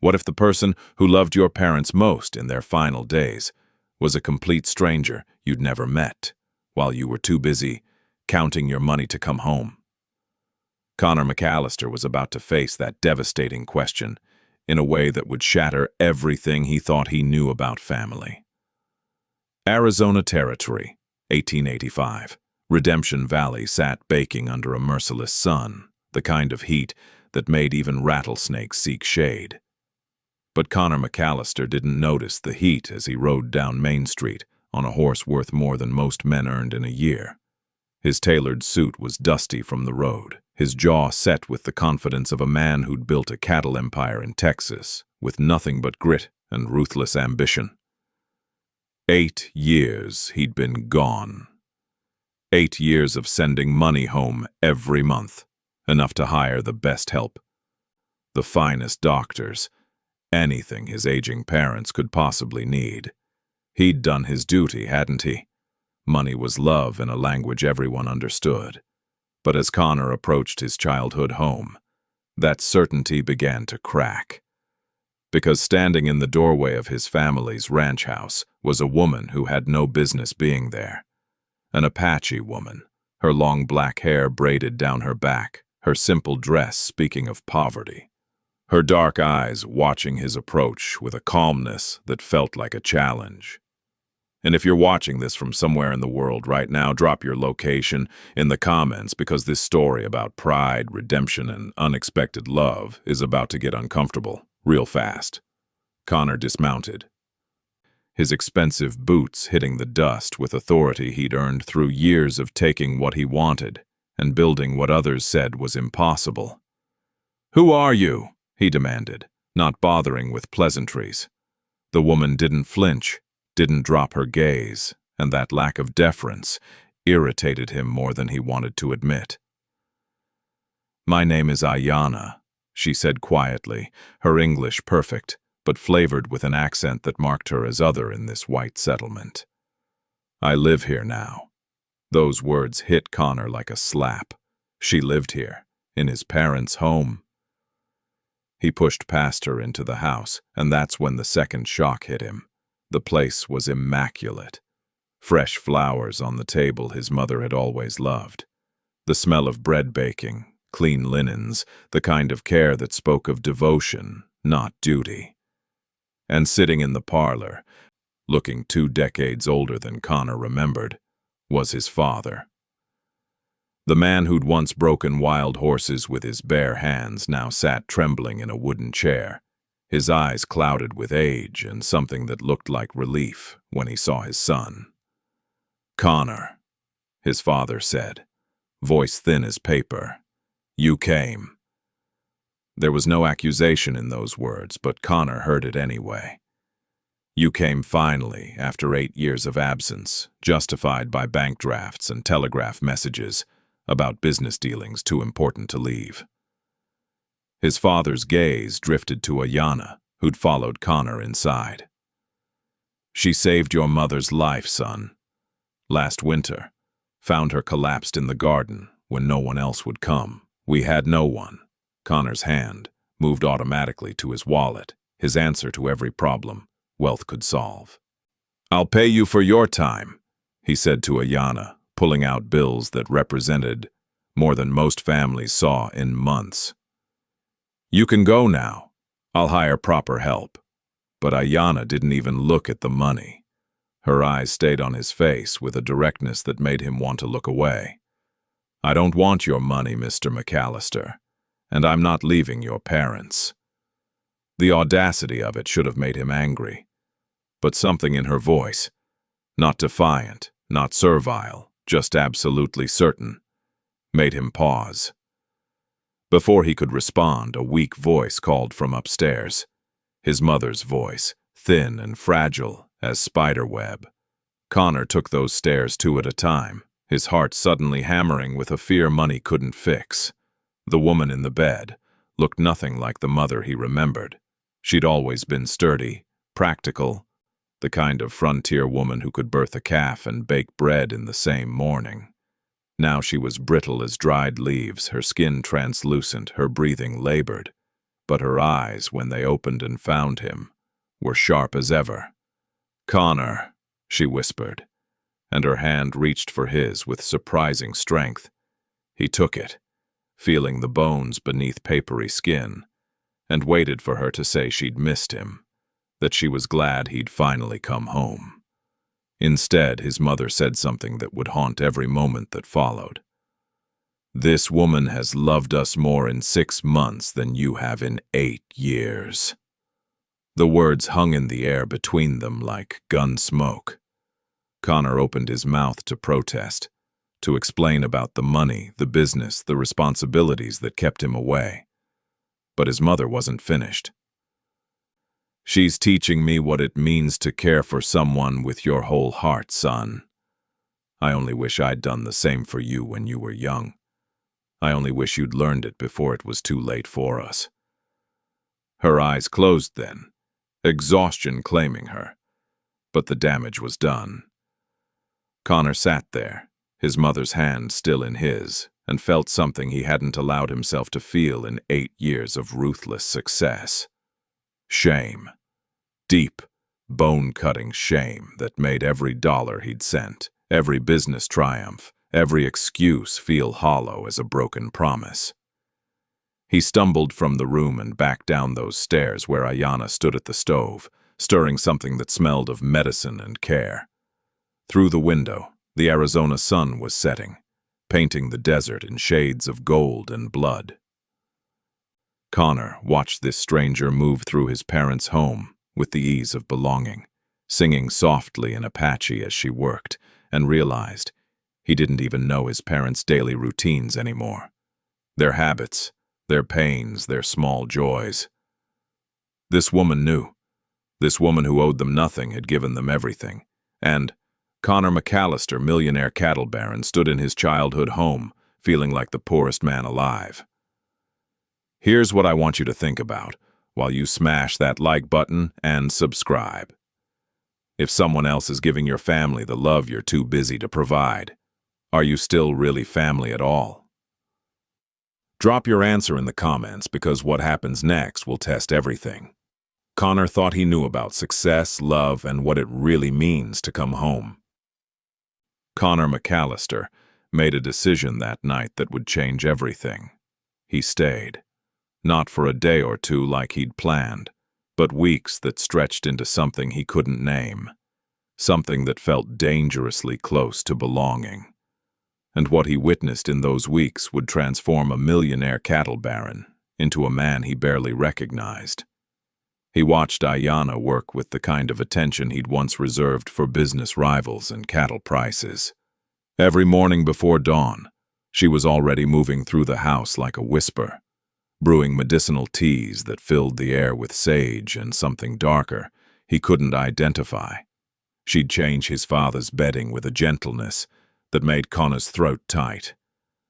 What if the person who loved your parents most in their final days was a complete stranger you'd never met, while you were too busy counting your money to come home? Connor McCallister was about to face that devastating question in a way that would shatter everything he thought he knew about family. Arizona Territory, 1885. Redemption Valley sat baking under a merciless sun, the kind of heat that made even rattlesnakes seek shade. But Connor McCallister didn't notice the heat as he rode down Main Street on a horse worth more than most men earned in a year. His tailored suit was dusty from the road, his jaw set with the confidence of a man who'd built a cattle empire in Texas, with nothing but grit and ruthless ambition. 8 years he'd been gone. 8 years of sending money home every month, enough to hire the best help, the finest doctors, anything his aging parents could possibly need. He'd done his duty, hadn't he? Money was love in a language everyone understood. But as Connor approached his childhood home, that certainty began to crack. Because standing in the doorway of his family's ranch house was a woman who had no business being there. An Apache woman, her long black hair braided down her back, her simple dress speaking of poverty. Her dark eyes watching his approach with a calmness that felt like a challenge. And if you're watching this from somewhere in the world right now, drop your location in the comments because this story about pride, redemption, and unexpected love is about to get uncomfortable real fast. Connor dismounted, his expensive boots hitting the dust with authority he'd earned through years of taking what he wanted and building what others said was impossible. "Who are you?" he demanded, not bothering with pleasantries. The woman didn't flinch, didn't drop her gaze, and that lack of deference irritated him more than he wanted to admit. "My name is Ayanna," she said quietly, her English perfect, but flavored with an accent that marked her as other in this white settlement. "I live here now." Those words hit Connor like a slap. She lived here, in his parents' home. He pushed past her into the house, and that's when the second shock hit him. The place was immaculate. Fresh flowers on the table his mother had always loved. The smell of bread baking, clean linens, the kind of care that spoke of devotion, not duty. And sitting in the parlor, looking 2 decades older than Connor remembered, was his father. The man who'd once broken wild horses with his bare hands now sat trembling in a wooden chair, his eyes clouded with age and something that looked like relief when he saw his son. "Connor," his father said, voice thin as paper, "you came." There was no accusation in those words, but Connor heard it anyway. "You came finally, after 8 years of absence, justified by bank drafts and telegraph messages about business dealings too important to leave." His father's gaze drifted to Ayanna, who'd followed Connor inside. "She saved your mother's life, son. Last winter, found her collapsed in the garden when no one else would come. We had no one." Connor's hand moved automatically to his wallet, his answer to every problem wealth could solve. "I'll pay you for your time," he said to Ayanna, pulling out bills that represented more than most families saw in months. "You can go now. I'll hire proper help." But Ayanna didn't even look at the money. Her eyes stayed on his face with a directness that made him want to look away. "I don't want your money, Mr. McCallister, and I'm not leaving your parents." The audacity of it should have made him angry. But something in her voice, not defiant, not servile, just absolutely certain, made him pause. Before he could respond, a weak voice called from upstairs. His mother's voice, thin and fragile as spiderweb. Connor took those stairs 2 at a time, his heart suddenly hammering with a fear money couldn't fix. The woman in the bed looked nothing like the mother he remembered. She'd always been sturdy, practical, the kind of frontier woman who could birth a calf and bake bread in the same morning. Now she was brittle as dried leaves, her skin translucent, her breathing labored. but her eyes, when they opened and found him, were sharp as ever. "Connor," she whispered, and her hand reached for his with surprising strength. He took it, feeling the bones beneath papery skin, and waited for her to say she'd missed him, that she was glad he'd finally come home. Instead, his mother said something that would haunt every moment that followed. "This woman has loved us more in 6 months than you have in 8 years." The words hung in the air between them like gun smoke. Connor opened his mouth to protest, to explain about the money, the business, the responsibilities that kept him away. But his mother wasn't finished. "She's teaching me what it means to care for someone with your whole heart, son. I only wish I'd done the same for you when you were young. I only wish you'd learned it before it was too late for us." Her eyes closed then, exhaustion claiming her. But the damage was done. Connor sat there, his mother's hand still in his, and felt something he hadn't allowed himself to feel in 8 years of ruthless success. Shame. Deep, bone-cutting shame that made every dollar he'd sent, every business triumph, every excuse feel hollow as a broken promise. He stumbled from the room and back down those stairs where Ayanna stood at the stove, stirring something that smelled of medicine and care. Through the window, the Arizona sun was setting, painting the desert in shades of gold and blood. Connor watched this stranger move through his parents' home with the ease of belonging, singing softly in Apache as she worked, and realized he didn't even know his parents' daily routines anymore. Their habits, their pains, their small joys. This woman knew. This woman who owed them nothing had given them everything. And Connor McCallister, millionaire cattle baron, stood in his childhood home, feeling like the poorest man alive. Here's what I want you to think about while you smash that like button and subscribe. If someone else is giving your family the love you're too busy to provide, are you still really family at all? Drop your answer in the comments, because what happens next will test everything. Connor thought he knew about success, love, and what it really means to come home. Connor McCallister made a decision that night that would change everything. He stayed. Not for a day or two like he'd planned, but weeks that stretched into something he couldn't name. Something that felt dangerously close to belonging. And what he witnessed in those weeks would transform a millionaire cattle baron into a man he barely recognized. He watched Ayanna work with the kind of attention he'd once reserved for business rivals and cattle prices. Every morning before dawn, she was already moving through the house like a whisper, brewing medicinal teas that filled the air with sage and something darker he couldn't identify. She'd change his father's bedding with a gentleness that made Connor's throat tight.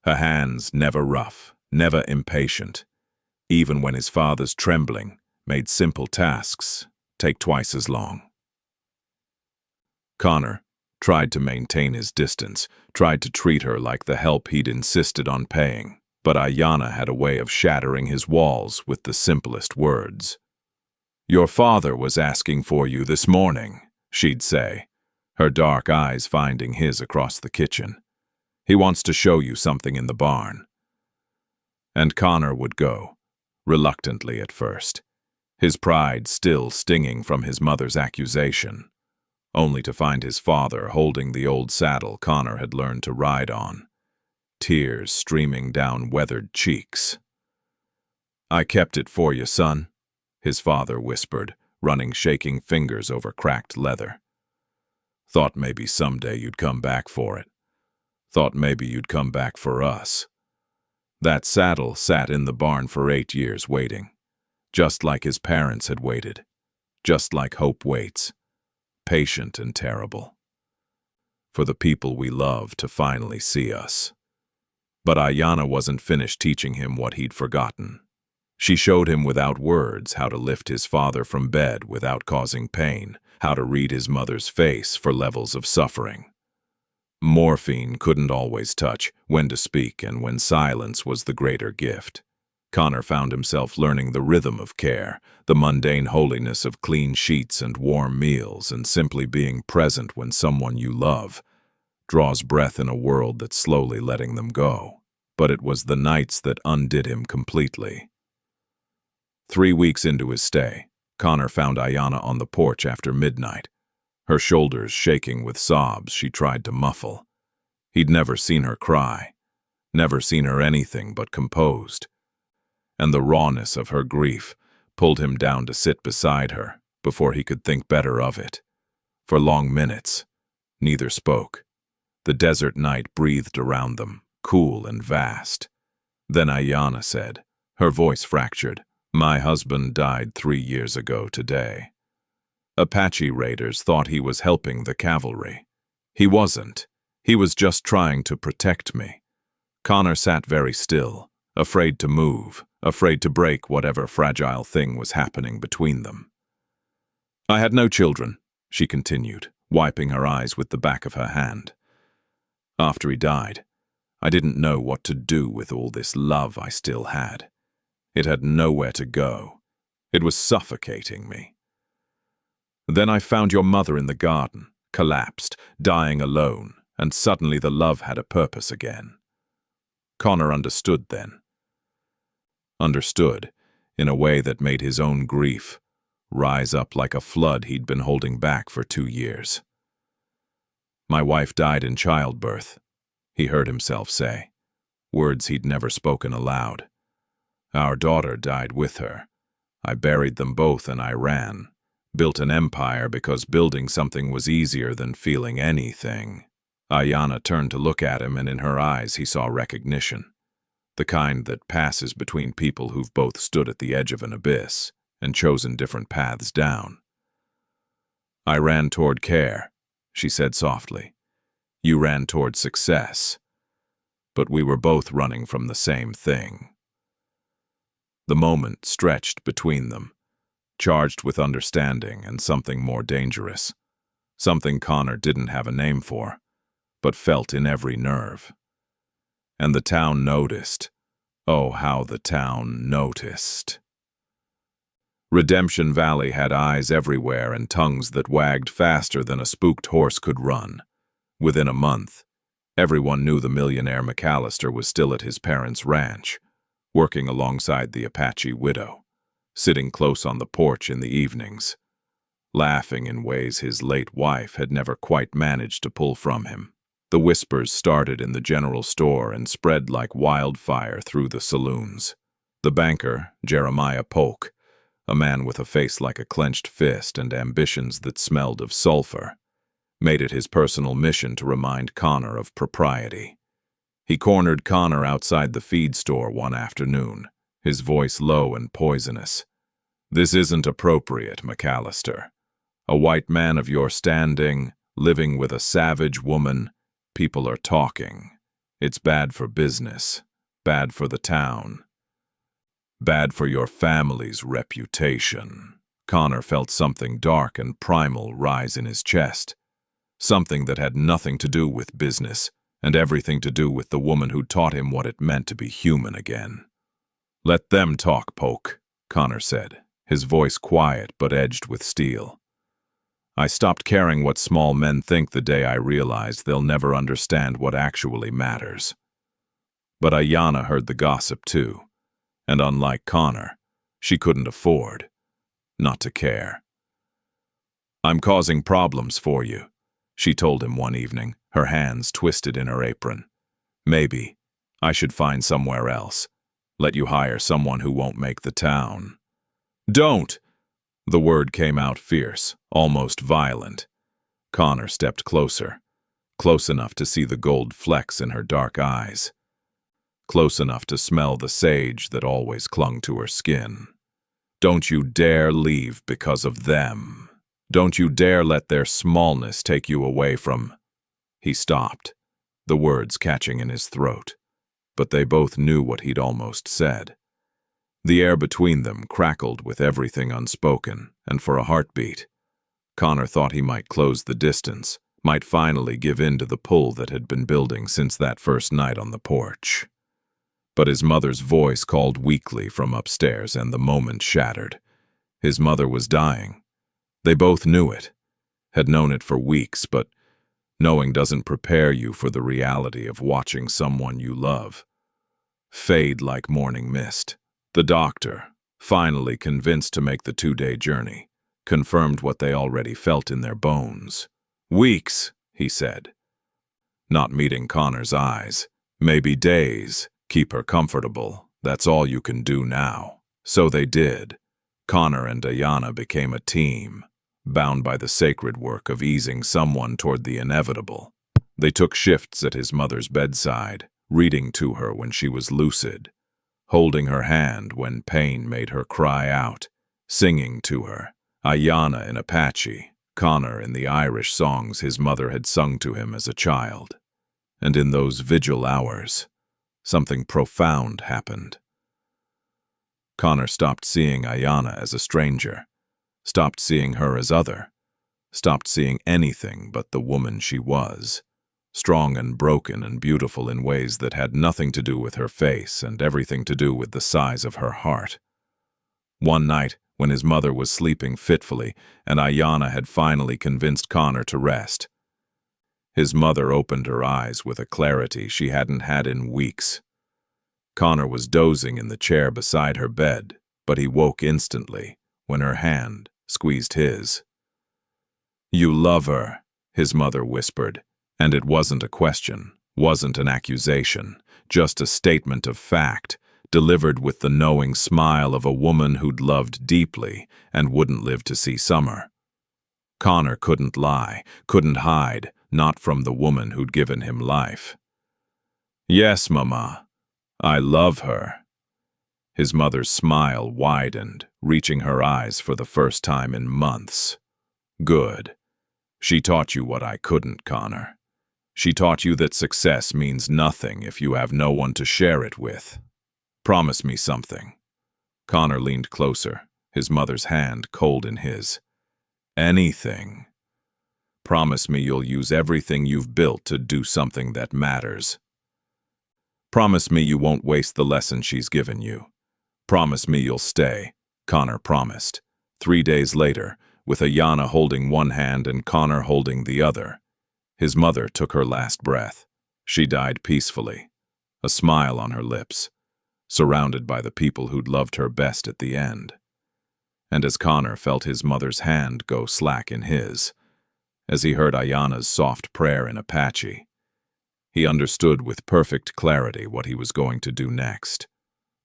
Her hands never rough, never impatient, even when his father's trembling made simple tasks take twice as long. Connor tried to maintain his distance, tried to treat her like the help he'd insisted on paying, but Ayanna had a way of shattering his walls with the simplest words. "Your father was asking for you this morning," she'd say, her dark eyes finding his across the kitchen. "He wants to show you something in the barn." And Connor would go, reluctantly at first, his pride still stinging from his mother's accusation, only to find his father holding the old saddle Connor had learned to ride on, tears streaming down weathered cheeks. "I kept it for you, son," his father whispered, running shaking fingers over cracked leather. "Thought maybe someday you'd come back for it. Thought maybe you'd come back for us." That saddle sat in the barn for 8 years waiting, just like his parents had waited, just like hope waits, patient and terrible, for the people we love to finally see us. But Ayanna wasn't finished teaching him what he'd forgotten. She showed him without words how to lift his father from bed without causing pain, how to read his mother's face for levels of suffering. Morphine couldn't always touch, when to speak and when silence was the greater gift. Connor found himself learning the rhythm of care, the mundane holiness of clean sheets and warm meals, and simply being present when someone you love draws breath in a world that's slowly letting them go. But it was the nights that undid him completely. 3 weeks into his stay, Connor found Ayanna on the porch after midnight, her shoulders shaking with sobs she tried to muffle. He'd never seen her cry, never seen her anything but composed, and the rawness of her grief pulled him down to sit beside her before he could think better of it. For long minutes, neither spoke. The desert night breathed around them, cool and vast. Then Ayanna said, her voice fractured, "My husband died 3 years ago today." Apache raiders thought he was helping the cavalry. He wasn't. He was just trying to protect me. Connor sat very still, afraid to move, afraid to break whatever fragile thing was happening between them. "I had no children," she continued, wiping her eyes with the back of her hand. "After he died, I didn't know what to do with all this love I still had. It had nowhere to go. It was suffocating me. Then I found your mother in the garden, collapsed, dying alone, and suddenly the love had a purpose again." Connor understood then. Understood in a way that made his own grief rise up like a flood he'd been holding back for 2 years. "My wife died in childbirth," he heard himself say, words he'd never spoken aloud. "Our daughter died with her. I buried them both and I ran, built an empire because building something was easier than feeling anything." Ayanna turned to look at him, and in her eyes he saw recognition, the kind that passes between people who've both stood at the edge of an abyss and chosen different paths down. "I ran toward care," she said softly. "You ran toward success. But we were both running from the same thing." The moment stretched between them, charged with understanding and something more dangerous, something Connor didn't have a name for, but felt in every nerve. And the town noticed. Oh, how the town noticed. Redemption Valley had eyes everywhere and tongues that wagged faster than a spooked horse could run. Within a month, everyone knew the millionaire McCallister was still at his parents' ranch, working alongside the Apache widow, sitting close on the porch in the evenings, laughing in ways his late wife had never quite managed to pull from him. The whispers started in the general store and spread like wildfire through the saloons. The banker, Jeremiah Polk, a man with a face like a clenched fist and ambitions that smelled of sulfur, made it his personal mission to remind Connor of propriety. He cornered Connor outside the feed store one afternoon, his voice low and poisonous. "This isn't appropriate, McCallister. A white man of your standing, living with a savage woman. People are talking. It's bad for business, bad for the town, bad for your family's reputation." Connor felt something dark and primal rise in his chest, something that had nothing to do with business and everything to do with the woman who taught him what it meant to be human again. "Let them talk, Polk," Connor said, his voice quiet but edged with steel. "I stopped caring what small men think the day I realized they'll never understand what actually matters." But Ayanna heard the gossip too, and unlike Connor, she couldn't afford not to care. "I'm causing problems for you," she told him one evening, her hands twisted in her apron. "Maybe I should find somewhere else, let you hire someone who won't make the town." "Don't!" The word came out fierce, almost violent. Connor stepped closer, close enough to see the gold flecks in her dark eyes, close enough to smell the sage that always clung to her skin. "Don't you dare leave because of them. Don't you dare let their smallness take you away from—" He stopped, the words catching in his throat, but they both knew what he'd almost said. The air between them crackled with everything unspoken, and for a heartbeat, Connor thought he might close the distance, might finally give in to the pull that had been building since that first night on the porch. But his mother's voice called weakly from upstairs, and the moment shattered. His mother was dying. They both knew it, had known it for weeks, but knowing doesn't prepare you for the reality of watching someone you love fade like morning mist. The doctor, finally convinced to make the 2-day journey, confirmed what they already felt in their bones. Weeks, he said. Not meeting Connor's eyes. Maybe days. Keep her comfortable. That's all you can do now. So they did. Connor and Ayana became a team, bound by the sacred work of easing someone toward the inevitable. They took shifts at his mother's bedside, reading to her when she was lucid, holding her hand when pain made her cry out, singing to her, Ayana in Apache, Connor in the Irish songs his mother had sung to him as a child. And in those vigil hours, something profound happened. Connor stopped seeing Ayana as a stranger, stopped seeing her as other, stopped seeing anything but the woman she was, strong and broken and beautiful in ways that had nothing to do with her face and everything to do with the size of her heart. One night, when his mother was sleeping fitfully and Ayana had finally convinced Connor to rest, his mother opened her eyes with a clarity she hadn't had in weeks. Connor was dozing in the chair beside her bed, but he woke instantly when her hand squeezed his. "You love her," his mother whispered, and it wasn't a question, wasn't an accusation, just a statement of fact, delivered with the knowing smile of a woman who'd loved deeply and wouldn't live to see summer. Connor couldn't lie, couldn't hide, not from the woman who'd given him life. "Yes, Mama, I love her." His mother's smile widened, reaching her eyes for the first time in months. "Good. She taught you what I couldn't, Connor. She taught you that success means nothing if you have no one to share it with. Promise me something." Connor leaned closer, his mother's hand cold in his. "Anything. Promise me you'll use everything you've built to do something that matters. Promise me you won't waste the lesson she's given you. Promise me you'll stay." Connor promised. 3 days later, with Ayana holding one hand and Connor holding the other, his mother took her last breath. She died peacefully, a smile on her lips, surrounded by the people who'd loved her best at the end. And as Connor felt his mother's hand go slack in his, as he heard Ayana's soft prayer in Apache, he understood with perfect clarity what he was going to do next.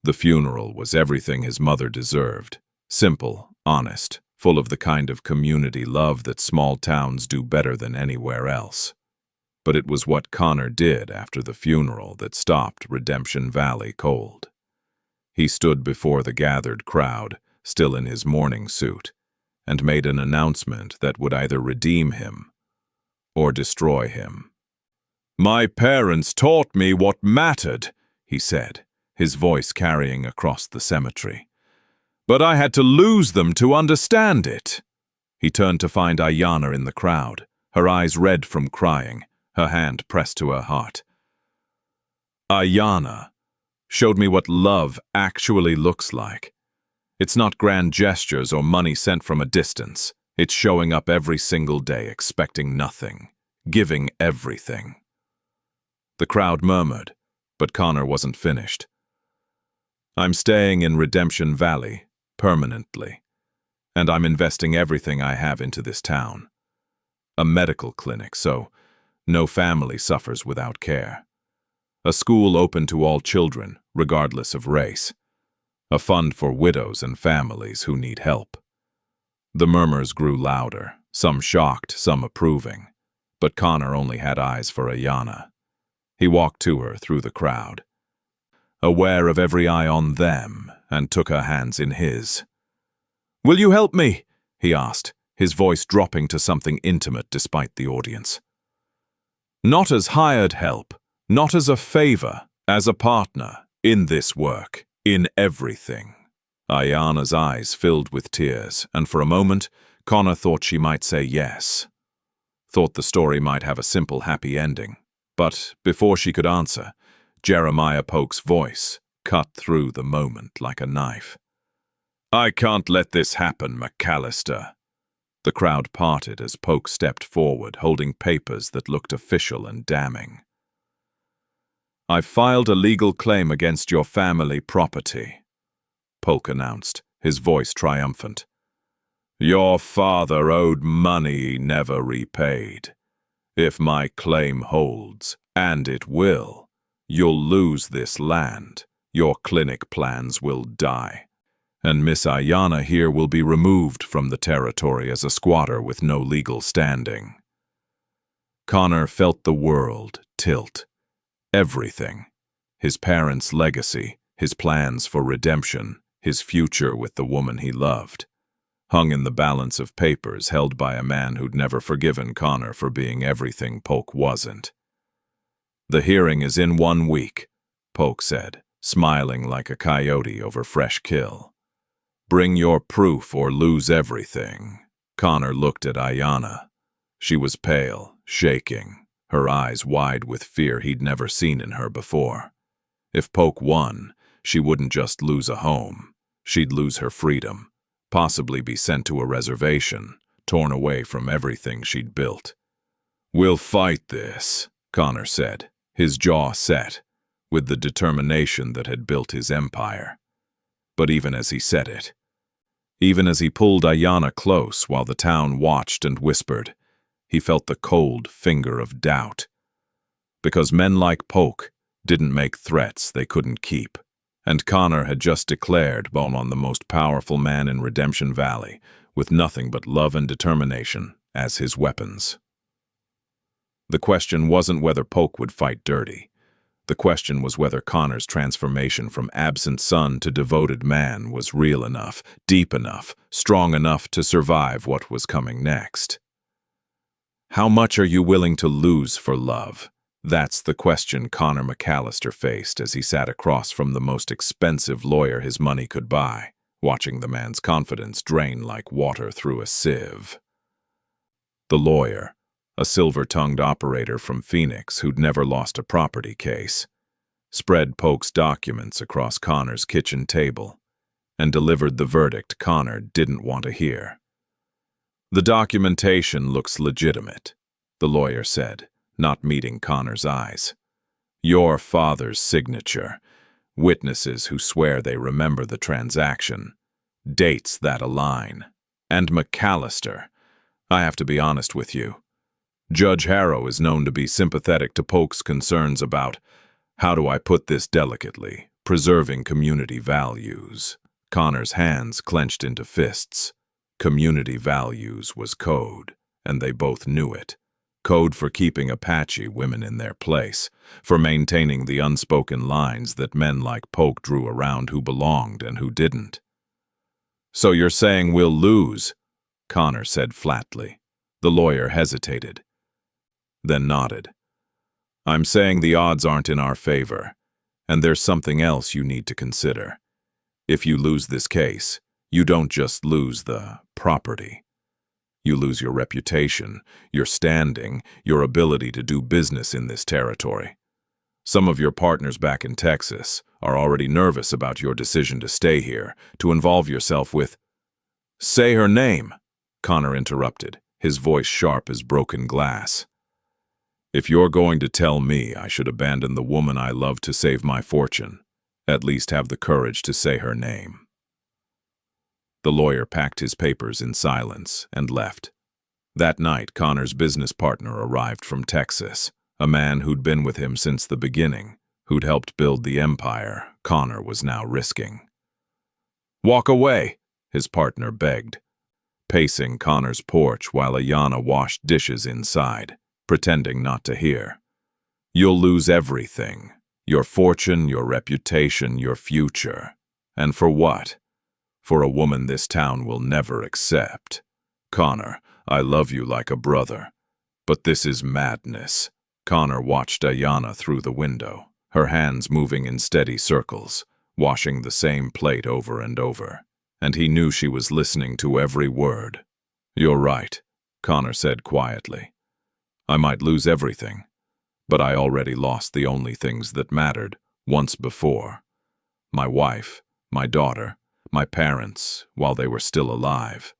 The funeral was everything his mother deserved, simple, honest, full of the kind of community love that small towns do better than anywhere else. But it was what Connor did after the funeral that stopped Redemption Valley cold. He stood before the gathered crowd, still in his mourning suit, and made an announcement that would either redeem him or destroy him. "My parents taught me what mattered," he said, his voice carrying across the cemetery. "But I had to lose them to understand it." He turned to find Ayana in the crowd, her eyes red from crying, her hand pressed to her heart. "Ayana showed me what love actually looks like. It's not grand gestures or money sent from a distance. It's showing up every single day, expecting nothing, giving everything." The crowd murmured, but Connor wasn't finished. "I'm staying in Redemption Valley, permanently, and I'm investing everything I have into this town. A medical clinic, so no family suffers without care. A school open to all children, regardless of race. A fund for widows and families who need help." The murmurs grew louder, some shocked, some approving, but Connor only had eyes for Ayana. He walked to her through the crowd, aware of every eye on them, and took her hands in his. "Will you help me?" he asked, his voice dropping to something intimate despite the audience. "Not as hired help, not as a favor, as a partner, in this work, in everything." Ayana's eyes filled with tears, and for a moment, Connor thought she might say yes. Thought the story might have a simple, happy ending. But before she could answer, Jeremiah Polk's voice cut through the moment like a knife. "I can't let this happen, McCallister." The crowd parted as Polk stepped forward, holding papers that looked official and damning. "I've filed a legal claim against your family property," Polk announced, his voice triumphant. "Your father owed money he never repaid. If my claim holds, and it will, you'll lose this land, your clinic plans will die, and Miss Ayanna here will be removed from the territory as a squatter with no legal standing." Connor felt the world tilt. Everything. His parents' legacy, his plans for redemption, his future with the woman he loved, hung in the balance of papers held by a man who'd never forgiven Connor for being everything Polk wasn't. "The hearing is in 1 week," Polk said, smiling like a coyote over fresh kill. "Bring your proof or lose everything." Connor looked at Ayanna. She was pale, shaking, her eyes wide with fear he'd never seen in her before. If Polk won, she wouldn't just lose a home. She'd lose her freedom, possibly be sent to a reservation, torn away from everything she'd built. "We'll fight this," Connor said, his jaw set, with the determination that had built his empire. But even as he said it, even as he pulled Ayanna close while the town watched and whispered, he felt the cold finger of doubt. Because men like Polk didn't make threats they couldn't keep, and Connor had just declared Bone on the most powerful man in Redemption Valley, with nothing but love and determination as his weapons. The question wasn't whether Polk would fight dirty. The question was whether Connor's transformation from absent son to devoted man was real enough, deep enough, strong enough to survive what was coming next. How much are you willing to lose for love? That's the question Connor McCallister faced as he sat across from the most expensive lawyer his money could buy, watching the man's confidence drain like water through a sieve. The lawyer, a silver-tongued operator from Phoenix who'd never lost a property case, spread Polk's documents across Connor's kitchen table and delivered the verdict Connor didn't want to hear. "The documentation looks legitimate," the lawyer said, not meeting Connor's eyes. "Your father's signature, witnesses who swear they remember the transaction, dates that align. And McCallister, I have to be honest with you. Judge Harrow is known to be sympathetic to Polk's concerns about, how do I put this delicately, preserving community values." Connor's hands clenched into fists. Community values was code, and they both knew it. Code for keeping Apache women in their place, for maintaining the unspoken lines that men like Polk drew around who belonged and who didn't. "So you're saying we'll lose?" Connor said flatly. The lawyer hesitated, then nodded. "I'm saying the odds aren't in our favor, and there's something else you need to consider. If you lose this case, you don't just lose the property. You lose your reputation, your standing, your ability to do business in this territory. Some of your partners back in Texas are already nervous about your decision to stay here, to involve yourself with—" "Say her name," Connor interrupted, his voice sharp as broken glass. "If you're going to tell me I should abandon the woman I love to save my fortune, at least have the courage to say her name." The lawyer packed his papers in silence and left. That night, Connor's business partner arrived from Texas, a man who'd been with him since the beginning, who'd helped build the empire Connor was now risking. "Walk away," his partner begged, pacing Connor's porch while Ayanna washed dishes inside, pretending not to hear. "You'll lose everything, your fortune, your reputation, your future. And for what? For a woman this town will never accept. Connor, I love you like a brother, but this is madness." Connor watched Ayanna through the window, her hands moving in steady circles, washing the same plate over and over, and he knew she was listening to every word. "You're right," Connor said quietly. "I might lose everything, But I already lost the only things that mattered once before. My wife, my daughter, my parents, while they were still alive.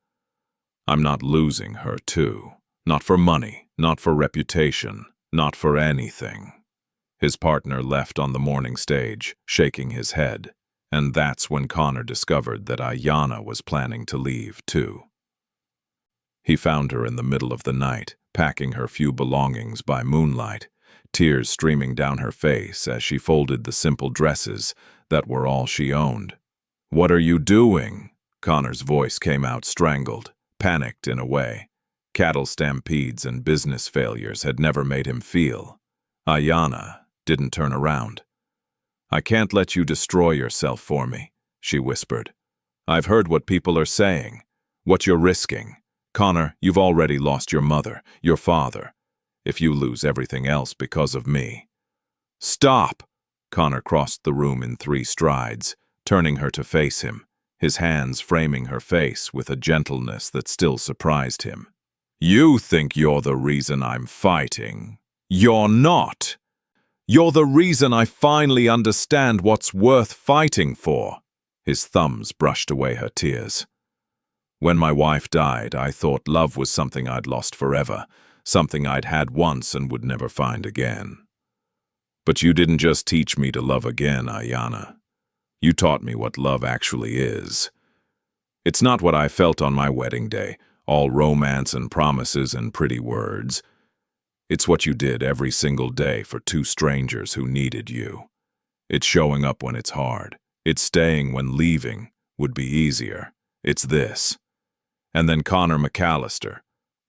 I'm not losing her too. Not for money, not for reputation, not for anything. His partner left on the morning stage, shaking his head, and that's when Connor discovered that Ayanna was planning to leave too. He found her in the middle of the night, packing her few belongings by moonlight, tears streaming down her face as she folded the simple dresses that were all she owned. "What are you doing?" Connor's voice came out strangled, panicked in a way. Cattle stampedes and business failures had never made him feel. Ayanna didn't turn around. "I can't let you destroy yourself for me," she whispered. "I've heard what people are saying, what you're risking. Connor, you've already lost your mother, your father. If you lose everything else because of me." "Stop!" Connor crossed the room in 3 strides, turning her to face him, his hands framing her face with a gentleness that still surprised him. "You think you're the reason I'm fighting. You're not. You're the reason I finally understand what's worth fighting for." His thumbs brushed away her tears. "When my wife died, I thought love was something I'd lost forever, something I'd had once and would never find again. But you didn't just teach me to love again, Ayanna. You taught me what love actually is. It's not what I felt on my wedding day, all romance and promises and pretty words. It's what you did every single day for 2 strangers who needed you. It's showing up when it's hard. It's staying when leaving would be easier. It's this." And then Connor McCallister,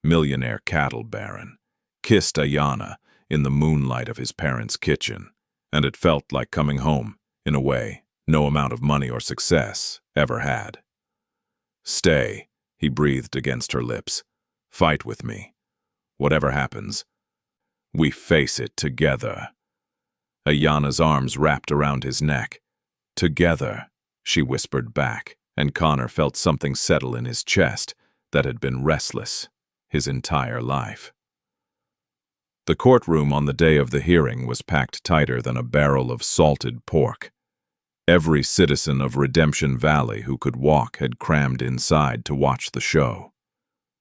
millionaire cattle baron, kissed Ayanna in the moonlight of his parents' kitchen, and it felt like coming home, in a way no amount of money or success ever had. "Stay," he breathed against her lips. "Fight with me. Whatever happens, we face it together." Ayanna's arms wrapped around his neck. "Together," she whispered back, and Connor felt something settle in his chest that had been restless his entire life. The courtroom on the day of the hearing was packed tighter than a barrel of salted pork. Every citizen of Redemption Valley who could walk had crammed inside to watch the show.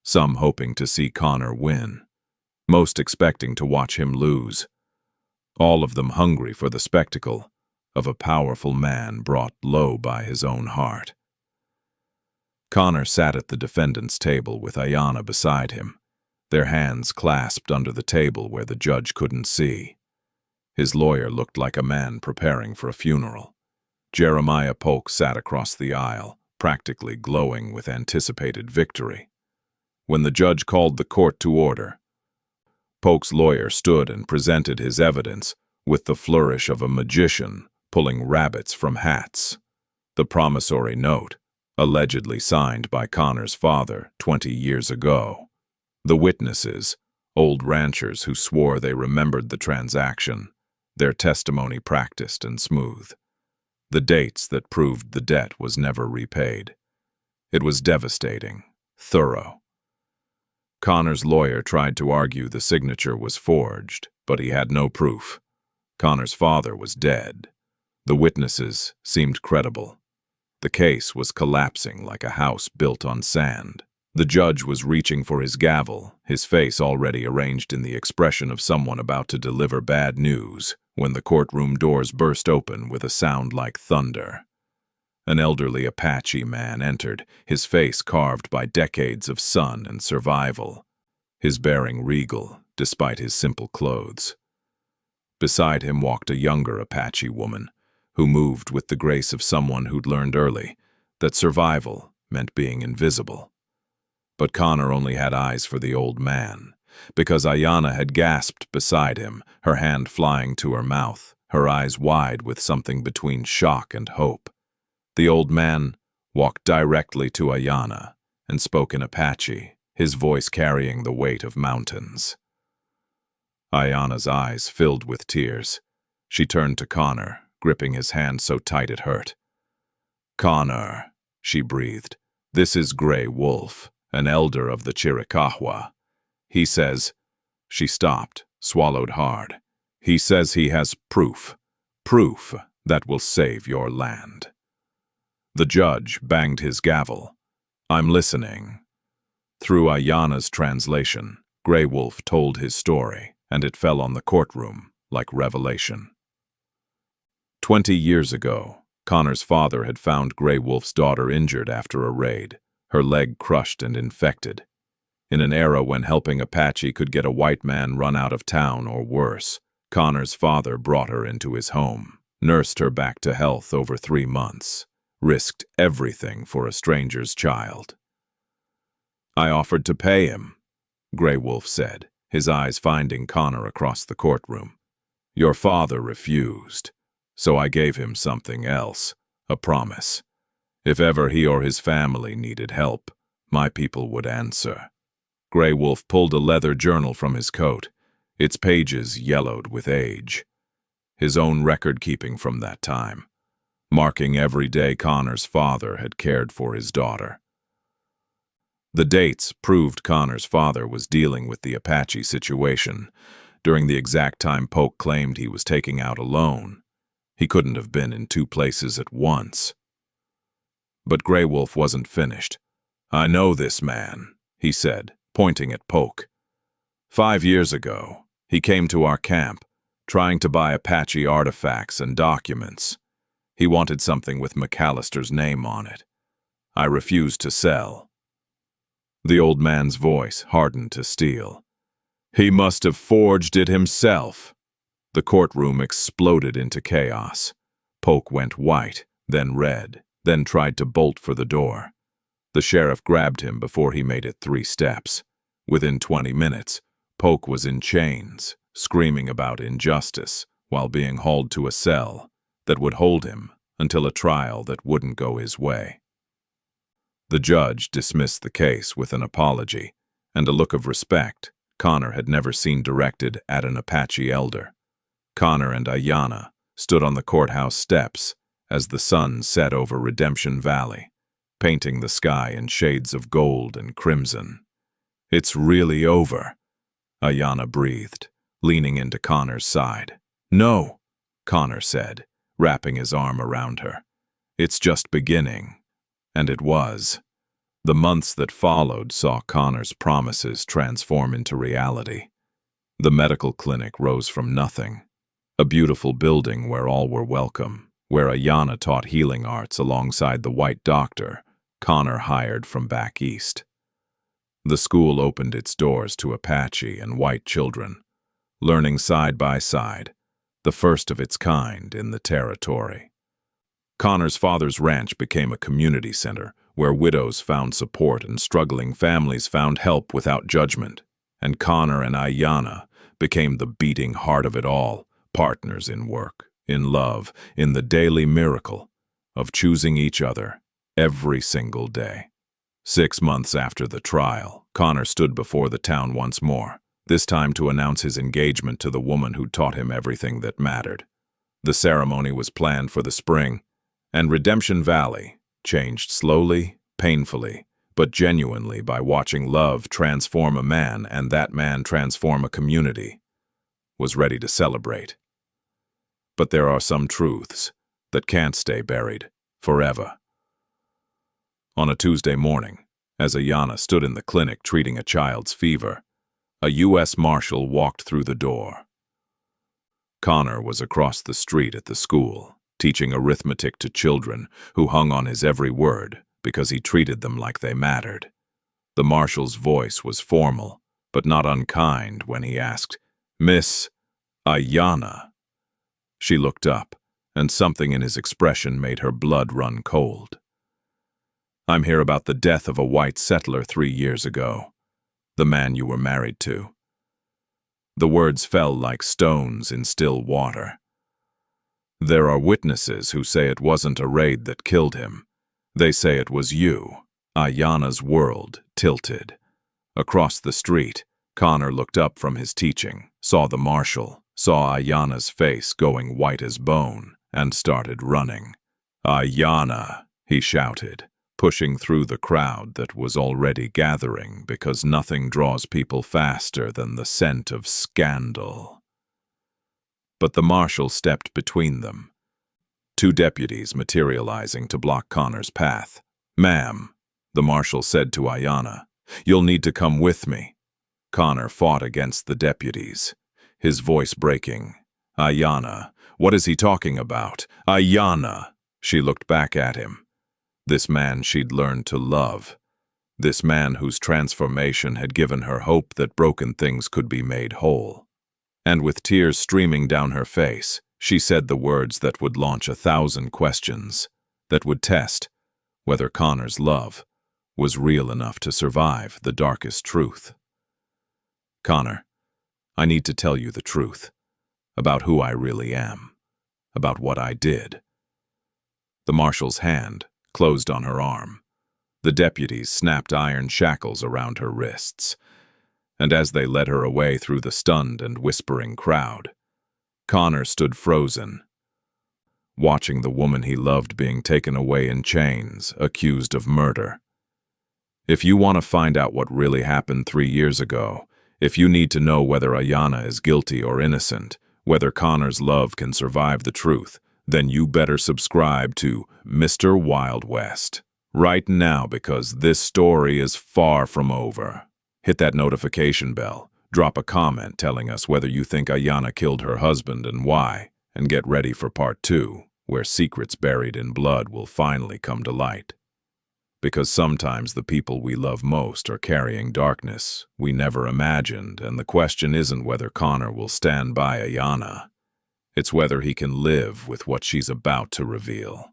Some hoping to see Connor win, most expecting to watch him lose. All of them hungry for the spectacle of a powerful man brought low by his own heart. Connor sat at the defendant's table with Ayanna beside him, their hands clasped under the table where the judge couldn't see. His lawyer looked like a man preparing for a funeral. Jeremiah Polk sat across the aisle, practically glowing with anticipated victory. When the judge called the court to order, Polk's lawyer stood and presented his evidence with the flourish of a magician pulling rabbits from hats. The promissory note, allegedly signed by Connor's father 20 years ago. The witnesses, old ranchers who swore they remembered the transaction, their testimony practiced and smooth. The dates that proved the debt was never repaid. It was devastating, thorough. Connor's lawyer tried to argue the signature was forged, but he had no proof. Connor's father was dead. The witnesses seemed credible. The case was collapsing like a house built on sand. The judge was reaching for his gavel, his face already arranged in the expression of someone about to deliver bad news, when the courtroom doors burst open with a sound like thunder. An elderly Apache man entered, his face carved by decades of sun and survival, his bearing regal despite his simple clothes. Beside him walked a younger Apache woman, who moved with the grace of someone who'd learned early that survival meant being invisible. But Connor only had eyes for the old man, because Ayanna had gasped beside him, her hand flying to her mouth, her eyes wide with something between shock and hope. The old man walked directly to Ayanna and spoke in Apache, his voice carrying the weight of mountains. Ayanna's eyes filled with tears. She turned to Connor, gripping his hand so tight it hurt. "Connor," she breathed, "this is Gray Wolf, an elder of the Chiricahua. He says—" She stopped, swallowed hard. He says he has proof. Proof that will save your land. The judge banged his gavel. I'm listening. Through Ayanna's translation, Grey Wolf told his story, and it fell on the courtroom like revelation. 20 years ago, Connor's father had found Grey Wolf's daughter injured after a raid, her leg crushed and infected. In an era when helping Apache could get a white man run out of town or worse, Connor's father brought her into his home, nursed her back to health over 3 months, risked everything for a stranger's child. I offered to pay him, Grey Wolf said, his eyes finding Connor across the courtroom. Your father refused, so I gave him something else, a promise. If ever he or his family needed help, my people would answer. Grey Wolf pulled a leather journal from his coat, its pages yellowed with age. His own record-keeping from that time, marking every day Connor's father had cared for his daughter. The dates proved Connor's father was dealing with the Apache situation during the exact time Polk claimed he was taking out a loan. He couldn't have been in 2 places at once. But Grey Wolf wasn't finished. I know this man, he said, pointing at Polk. 5 years ago, he came to our camp, trying to buy Apache artifacts and documents. He wanted something with McCallister's name on it. I refused to sell. The old man's voice hardened to steel. He must have forged it himself. The courtroom exploded into chaos. Polk went white, then red, then tried to bolt for the door. The sheriff grabbed him before he made it 3 steps. Within 20 minutes, Polk was in chains, screaming about injustice while being hauled to a cell that would hold him until a trial that wouldn't go his way. The judge dismissed the case with an apology and a look of respect Connor had never seen directed at an Apache elder. Connor and Ayanna stood on the courthouse steps as the sun set over Redemption Valley, painting the sky in shades of gold and crimson. It's really over, Ayanna breathed, leaning into Connor's side. No, Connor said, wrapping his arm around her. It's just beginning. And it was. The months that followed saw Connor's promises transform into reality. The medical clinic rose from nothing. A beautiful building where all were welcome, where Ayanna taught healing arts alongside the white doctor Connor hired from back east. The school opened its doors to Apache and white children, learning side by side, the first of its kind in the territory. Connor's father's ranch became a community center where widows found support and struggling families found help without judgment, and Connor and Ayanna became the beating heart of it all, partners in work, in love, in the daily miracle of choosing each other every single day. 6 months after the trial, Connor stood before the town once more, this time to announce his engagement to the woman who taught him everything that mattered. The ceremony was planned for the spring, and Redemption Valley changed slowly, painfully, but genuinely by watching love transform a man and that man transform a community, was ready to celebrate. But there are some truths that can't stay buried forever. On a Tuesday morning, as Ayanna stood in the clinic treating a child's fever, a U.S. Marshal walked through the door. Connor was across the street at the school, teaching arithmetic to children who hung on his every word because he treated them like they mattered. The marshal's voice was formal, but not unkind when he asked, "Miss Ayanna?" She looked up, and something in his expression made her blood run cold. "I'm here about the death of a white settler 3 years ago, the man you were married to." The words fell like stones in still water. "There are witnesses who say it wasn't a raid that killed him. They say it was you." Ayanna's world tilted. Across the street, Connor looked up from his teaching, saw the marshal, saw Ayanna's face going white as bone, and started running. "Ayanna," he shouted, pushing through the crowd that was already gathering because nothing draws people faster than the scent of scandal. but the marshal stepped between them. Two deputies materializing to block Connor's path. "Ma'am," the marshal said to Ayanna, "you'll need to come with me." Connor fought against the deputies, his voice breaking. "Ayanna, what is he talking about? Ayanna!" She looked back at him. This man she'd learned to love. This man whose transformation had given her hope that broken things could be made whole. And with tears streaming down her face, she said the words that would launch 1,000 questions, that would test whether Connor's love was real enough to survive the darkest truth. "Connor, I need to tell you the truth, about who I really am, about what I did." The marshal's hand closed on her arm. The deputies snapped iron shackles around her wrists, and as they led her away through the stunned and whispering crowd, Connor stood frozen, watching the woman he loved being taken away in chains, accused of murder. If you want to find out what really happened 3 years ago, if you need to know whether Ayanna is guilty or innocent, whether Connor's love can survive the truth, then you better subscribe to Mr. Wildwest right now, because this story is far from over. Hit that notification bell, drop a comment telling us whether you think Ayanna killed her husband and why, and get ready for part 2, where secrets buried in blood will finally come to light. Because sometimes the people we love most are carrying darkness we never imagined, and the question isn't whether Connor will stand by Ayanna. It's whether he can live with what she's about to reveal.